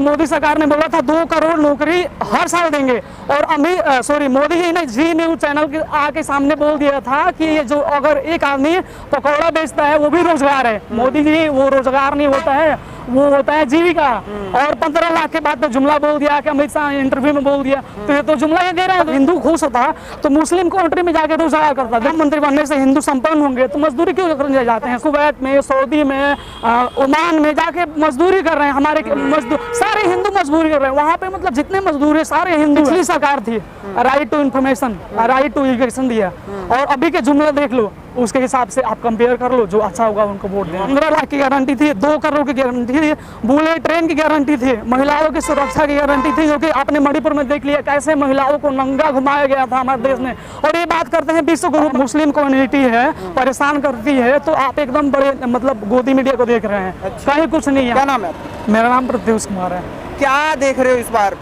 मोदी सरकार ने बोला था 2 करोड़ नौकरी हर साल देंगे, और मोदी जी ने जी न्यूज चैनल के आके सामने बोल दिया था कि ये जो अगर एक आदमी पकौड़ा बेचता है वो भी रोजगार है। मोदी जी, वो रोजगार नहीं होता है, वो होता है जीविका। और 15 लाख के बाद तो जुमला बोल दिया कि अमित शाह इंटरव्यू में बोल दिया, तो ये तो जुमला ही दे रहे हैं। हिंदू खुश होता तो मुस्लिम कंट्री में जाके रोजगार करता। प्रधानमंत्री बनने से हिंदू संपन्न होंगे तो मजदूरी क्यों करने जाते हैं? कुवैत में, सऊदी में, ओमान में जाके मजदूरी कर रहे हैं। हमारे मजदूर सारे हिंदू मजदूरी कर रहे हैं वहाँ पे, मतलब जितने मजदूर है सारे हिंदू। पिछली सरकार थी right to information, right to education दिया, और अभी के जुमला देख लो, उसके हिसाब से आप कंपेयर कर लो, जो अच्छा होगा उनको वोट दें। 15 लाख की गारंटी थी, 2 करोड़ की गारंटी थी, बुलेट ट्रेन की गारंटी थी, महिलाओं की सुरक्षा की गारंटी थी, जो कि आपने मणिपुर में देख लिया कैसे महिलाओं को नंगा घुमाया गया था हमारे देश में। और ये बात करते हैं विश्व गुरु, मुस्लिम कम्युनिटी है परेशान करती है, तो आप एकदम बड़े मतलब गोदी मीडिया को देख रहे हैं। अच्छा। कहीं कुछ नहीं है। क्या नाम है? मेरा नाम प्रत्युष कुमार है। क्या देख रहे हो इस बार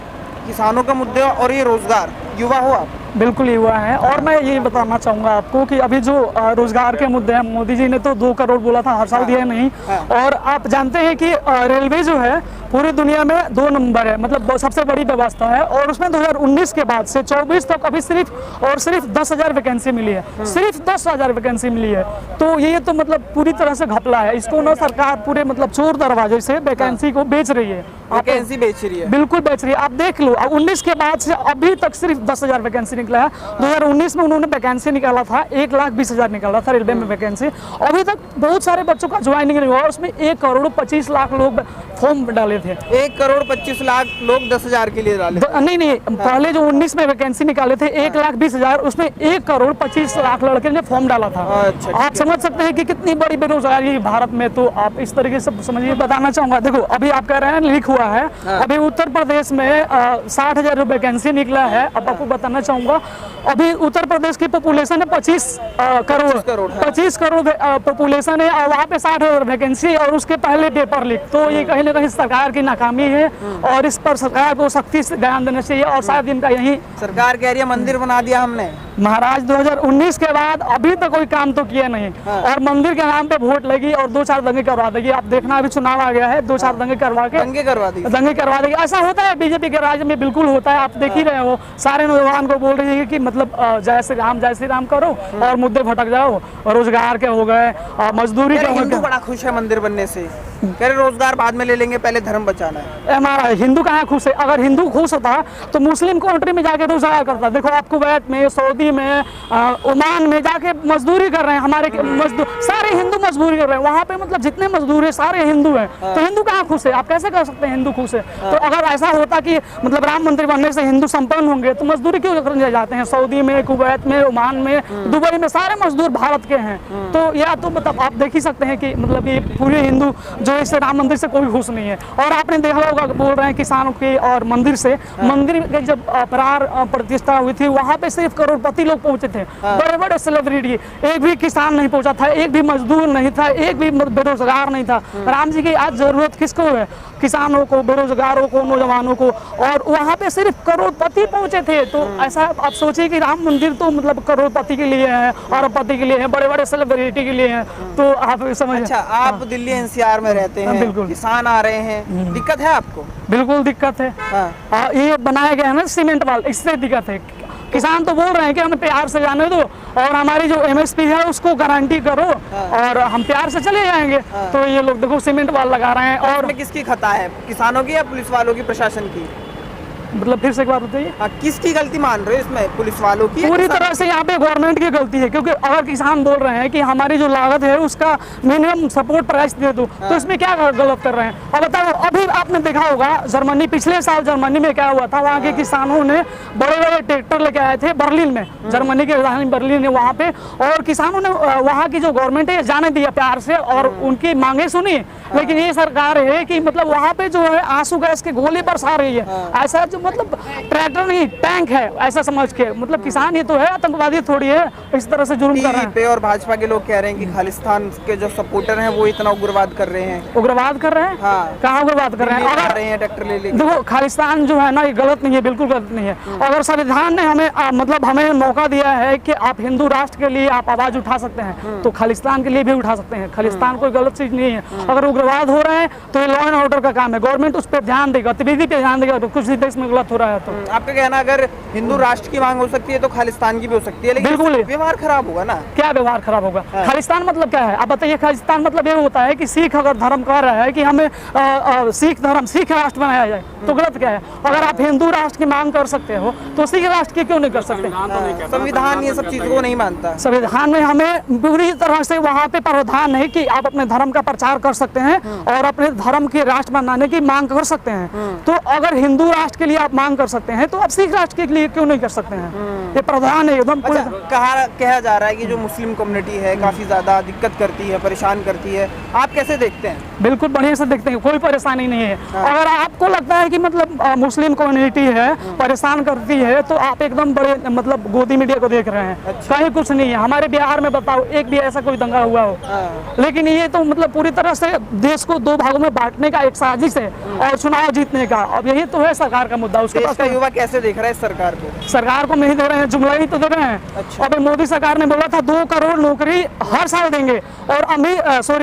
किसानों का मुद्दे और ये रोजगार? युवा हो आप? बिल्कुल ही हुआ है। और मैं ये बताना चाहूँगा आपको कि अभी जो रोजगार के मुद्दे हैं, मोदी जी ने तो 2 करोड़ बोला था, हर साल दिया नहीं। और आप जानते हैं कि रेलवे जो है पूरी दुनिया में 2 नंबर है, मतलब सबसे बड़ी व्यवस्था है। और उसमें 2019 के बाद से 24 तक अभी सिर्फ 10,000 वैकेंसी मिली है, सिर्फ 10,000 वैकेंसी मिली है। तो ये तो मतलब पूरी तरह से घपला है। इसको ना सरकार पूरे मतलब चोर दरवाजे से वैकेंसी को बेच रही है, वैकेंसी बेच रही है। बिल्कुल बेच रही है। आप देख लो, 19 के बाद से अभी तक सिर्फ 10,000 वैकेंसी निकला है। 2019 में उन्होंने वैकेंसी निकाला था 1,20,000 निकाला था रेलवे में वैकेंसी। अभी तक बहुत सारे बच्चों का ज्वाइनिंग नहीं हुआ, उसमें 1 करोड़ 25 लाख लोग फॉर्म डाले थे। 1 करोड़ 25 लाख लोग 10,000 के लिए डाले? नहीं, पहले जो 19 में वैकेंसी निकाले थे 1,20,000, उसमें 1 करोड़ 25 लाख लड़के ने फॉर्म डाला था। अच्छा, आप समझ सकते हैं कि कितनी बड़ी बेरोजगारी भारत में। तो आप इस तरीके से समझिए। बताना चाहूंगा, देखो अभी आप कह रहे हैं लीक हुआ है, अभी उत्तर प्रदेश में 60,000 वैकेंसी निकला है। अब आपको बताना चाहूंगा, अभी उत्तर प्रदेश की पॉपुलेशन है 25 करोड़ पॉपुलेशन है, और वहाँ पे 60,000 वैकेंसी, और उसके पहले पेपर लीक। तो ये कहीं ना कहीं सरकार की नाकामी है, और इस पर सरकार को सख्ती से ध्यान देना चाहिए। और शायद इनका यही सरकार कह रही है मंदिर बना दिया हमने। महाराज 2019 के बाद अभी तक कोई काम तो किया नहीं, और मंदिर के नाम पे वोट लगी और 2-4 दंगे करवा देगी। आप देखना, अभी चुनाव आ गया है, 2-4 दंगे करवा देगी। ऐसा होता है बीजेपी के राज्य में, बिल्कुल होता है। आप देख ही रहे हो, सारे नौजवान को बोल रही है कि मतलब जय श्री राम करो और मुद्दे भटक जाओ। रोजगार के हो गए, मजदूरी के हो गए। बड़ा खुश है मंदिर बनने से, कह रहे रोजगार बाद में ले लेंगे, पहले धर्म बचाना है। हमारा हिंदू कहाँ खुश है? अगर हिंदू खुश होता तो मुस्लिम कंट्री में जाके रोजगार करता। देखो आप कुवैत में, सऊदी में, ओमान में जाके मजदूरी कर रहे हैं। हमारे मजदूर सारे हिंदू मजदूरी कर रहे हैं वहाँ पे, मतलब जितने मजदूर है सारे हिंदू हैं। तो हिंदू कहाँ खुश है? आप कैसे कह सकते हैं हिंदू खुश है? तो अगर ऐसा होता कि मतलब राम मंदिर बनने से हिंदू संपन्न होंगे तो मजदूरी क्यों करने जाते हैं? सऊदी में, कुवैत में, ओमान में, दुबई में सारे मजदूर भारत के हैं। तो या तो मतलब आप देख ही सकते हैं कि मतलब ये पूरे हिंदू जो इस राम मंदिर से कोई खुश नहीं है। और आपने देखा होगा, बोल रहे हैं किसानों के और मंदिर से, मंदिर के जब प्राण प्रतिष्ठा हुई थी वहाँ पे सिर्फ करोड़पति लोग पहुंचे थे, बड़े बड़े सेलिब्रिटी। एक भी किसान नहीं पहुंचा था, एक भी मजदूर नहीं था, एक भी बेरोजगार नहीं था। राम जी की आज जरूरत किसको है? किसानों को, बेरोजगारों को, नौजवानों को। और वहाँ पे सिर्फ करोड़पति पहुंचे थे। तो ऐसा आप सोचिए कि राम मंदिर तो मतलब करोड़पति के लिए है, अरबपति के लिए है, बड़े बड़े सेलिब्रिटी के लिए है। तो आप समझ। अच्छा, आप दिल्ली एनसीआर में रहते हैं, बिल्कुल। किसान आ रहे हैं, दिक्कत है आपको? बिल्कुल दिक्कत है। ये बनाया गया है ना सीमेंट वाल, इससे दिक्कत है। किसान तो बोल रहे हैं कि हमें प्यार से जाने दो, और हमारी जो MSP है उसको गारंटी करो, और हम प्यार से चले जाएंगे। तो ये लोग देखो सीमेंट वाल लगा रहे हैं। और किसकी खता है, किसानों की या पुलिस वालों की, प्रशासन की? मतलब फिर से एक बार बताइए। किसकी गलती मान रहे हो इसमें, पुलिस वालों की? पूरी तरह से यहाँ पे गवर्नमेंट की गलती है, क्योंकि अगर किसान बोल रहे हैं कि हमारी जो लागत है उसका मिनिमम सपोर्ट प्राइस दे दो, तो इसमें क्या गलत कर रहे हैं? अब बताओ, अभी आपने देखा होगा जर्मनी, पिछले साल जर्मनी में क्या हुआ था? वहाँ के किसानों ने बड़े बड़े ट्रैक्टर लेके आए थे बर्लिन में, जर्मनी की राजधानी बर्लिन है वहाँ पे, और किसानों ने वहाँ की जो गवर्नमेंट है जाने दिया प्यार से और उनकी मांगे सुनी। लेकिन ये सरकार है कि मतलब वहाँ पे जो है आंसू गैस के गोले बरसा रही है। ऐसा जो मतलब ट्रैक्टर नहीं टैंक है ऐसा समझ के, मतलब किसान ही तो है, आतंकवादी थोड़ी है, इस तरह से जुल्म कर रहे टीवी हैं। पे और भाजपा के लोग कह रहे हैं कि खालिस्तान के जो सपोर्टर हैं वो इतना उग्रवाद कर रहे हैं। उग्रवाद कर रहे हैं? हाँ। कहाँ उग्रवाद कर रहे हैं? आ अगर रहे हैं ट्रैक्टर ले लेके। देखो खालिस्तान जो है ना ये गलत नहीं है, बिल्कुल गलत नहीं है। अगर संविधान ने हमें मतलब हमें मौका दिया है कि आप हिंदू राष्ट्र के लिए आप आवाज उठा सकते हैं, तो खालिस्तान के लिए भी उठा सकते हैं। खालिस्तान कोई गलत चीज नहीं है। अगर उग्रवाद हो रहे हैं तो ये लॉ एंड ऑर्डर का काम है, गवर्नमेंट उस पर ध्यान देगा, गतिविधि पे ध्यान देगा। तो कुछ भी देश में गलत हो रहा है तो आपका कहना अगर हिंदू राष्ट्र की मांग हो सकती है तो खालिस्तान की भी हो सकती है, लेकिन बिल्कुल। इससे व्यवहार खराब होगा ना। क्या व्यवहार खराब होगा? खालिस्तान मतलब क्या है आप बताइए? खालिस्तान मतलब ये होता है कि सिख अगर धर्म कह रहा है कि हमें सिख धर्म सिख राष्ट्र बनाया जाए, तो गलत क्या है? अगर आप हिंदू राष्ट्र की मांग कर सकते हो तो सिख राष्ट्र की क्यों नहीं कर सकते? संविधान ये सब चीजों को नहीं मानता। संविधान में हमें पूरी तरह से वहाँ पे प्रावधान है कि आप अपने धर्म का प्रचार कर सकते हैं और अपने धर्म के राष्ट्र बनाने की मांग कर सकते हैं। तो अगर हिंदू राष्ट्र के लिए आप मांग कर सकते हैं तो आप सिख राष्ट्र के लिए क्यों नहीं कर सकते हैं? ये प्रावधान है एकदम। अच्छा, कहा जा रहा है कि जो मुस्लिम कम्युनिटी है काफी ज्यादा दिक्कत करती है, परेशान करती है, आप कैसे देखते हैं? बिल्कुल बढ़िया से देखते हैं, कोई परेशानी नहीं है। अगर आपको लगता है कि मतलब मुस्लिम कम्युनिटी है परेशान करती है तो आप एकदम बड़े मतलब गोदी मीडिया को देख रहे हैं। कहीं कुछ नहीं है। हमारे बिहार में बताओ एक भी ऐसा कोई दंगा हुआ हो? लेकिन ये तो मतलब पूरी तरह से देश को दो भागों में बांटने का एक साजिश है और चुनाव जीतने का। अब यही तो है सरकार का मुद्दा। उसके पास युवा कैसे देख रहा है सरकार को? सरकार को नहीं दे रहे हैं, जुमला ही तो दे रहे हैं। अच्छा। अभी मोदी सरकार ने बोला था 2 करोड़ नौकरी हर साल देंगे, और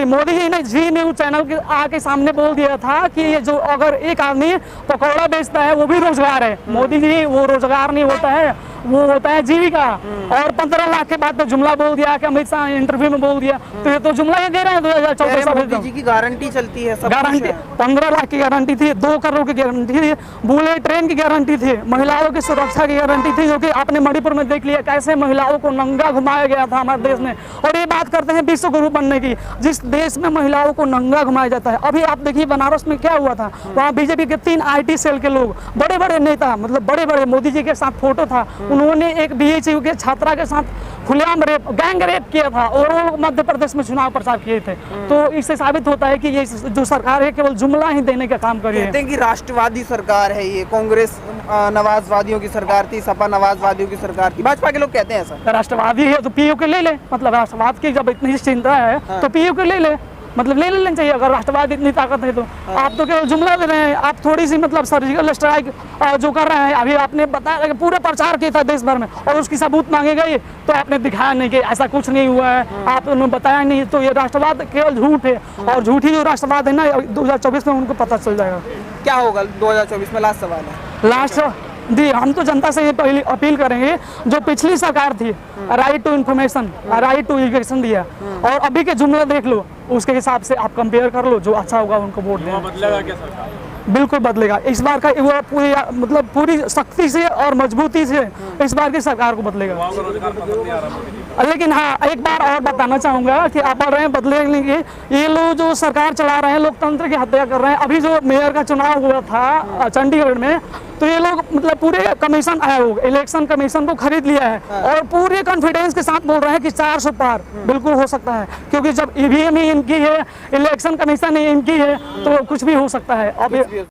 मोदी जी ने जी न्यूज चैनल के आके सामने बोल दिया था कि ये जो अगर एक आदमी पकौड़ा बेचता है वो भी रोजगार है। मोदी जी वो रोजगार नहीं होता है, वो होता है जीविका। और 15 लाख के बाद तो जुमला बोल दिया कि अमित शाह इंटरव्यू में बोल दिया, तो ये तो जुमला ही दे रहे हैं। 2024 मोदी जी की गारंटी चलती है, सब गारंटी कुछ है। 15 लाख की गारंटी थी, 2 करोड़ की गारंटी थी, बुलेट ट्रेन की गारंटी थी, महिलाओं की सुरक्षा की गारंटी थी, जो कि आपने मणिपुर में देख लिया कैसे महिलाओं को नंगा घुमाया गया था हमारे देश में। और ये बात करते हैं विश्व गुरु बनने की, जिस देश में महिलाओं को नंगा घुमाया जाता है। अभी आप देखिए बनारस में क्या हुआ था, वहाँ बीजेपी के 3 IT सेल के लोग, बड़े बड़े नेता, मतलब बड़े बड़े, मोदी जी के साथ फोटो था, उन्होंने एक BHU के छात्रा के साथ खुलेआम रेप, गैंग रेप किया था और वो मध्य प्रदेश में चुनाव प्रचार किए थे। तो इससे साबित होता है कि ये जो सरकार है केवल जुमला ही देने का काम कर रही है। कहते हैं कि राष्ट्रवादी सरकार है ये, कांग्रेस नवाजवादियों की सरकार थी, सपा नवाजवादियों की सरकार थी, भाजपा के लोग कहते हैं ऐसा। राष्ट्रवादी है तो PU के ले ले, मतलब राष्ट्रवाद की जब इतनी चिंता है तो PU के ले ले, मतलब ले लेना चाहिए अगर राष्ट्रवाद इतनी ताकत है तो। आप तो केवल जुमला दे रहे हैं, आप थोड़ी सी मतलब सर्जिकल स्ट्राइक जो कर रहे हैं। अभी आपने बताया कि पूरा प्रचार किया था देश भर में और उसकी सबूत मांगे गई तो आपने दिखाया नहीं कि ऐसा कुछ नहीं हुआ है, आपने बताया नहीं। तो ये राष्ट्रवाद केवल झूठ है, और झूठी जो राष्ट्रवाद है ना 2024 में उनको पता चल जाएगा। क्या होगा 2024 में? लास्ट सवाल है। लास्ट दी हम तो जनता से ये पहली अपील करेंगे, जो पिछली सरकार थी right to information, right to education दिया, और अभी के जुमले देख लो, उसके हिसाब से आप कंपेयर कर लो, जो अच्छा होगा उनको वोट देना। बदलेगा क्या सरकार? बिल्कुल बदलेगा इस बार का, वो पूरी मतलब पूरी सख्ती से और मजबूती से इस बार की सरकार को बदलेगा। रोजगार पसंद नहीं आ रहा मोदी जी को। लेकिन हाँ एक बार और बताना चाहूंगा कि आप बोल रहे हैं बदलेंगे, ये लोग जो सरकार चला रहे हैं लोकतंत्र की हत्या कर रहे हैं। अभी जो मेयर का चुनाव हुआ था चंडीगढ़ में, तो ये लोग मतलब पूरे कमीशन आयोग इलेक्शन कमीशन को खरीद लिया है और पूरे कॉन्फिडेंस के साथ बोल रहे हैं कि 400 पार बिल्कुल हो सकता है, क्योंकि जब EVM ही इनकी है, इलेक्शन कमीशन ही इनकी है, तो कुछ भी हो सकता है। अब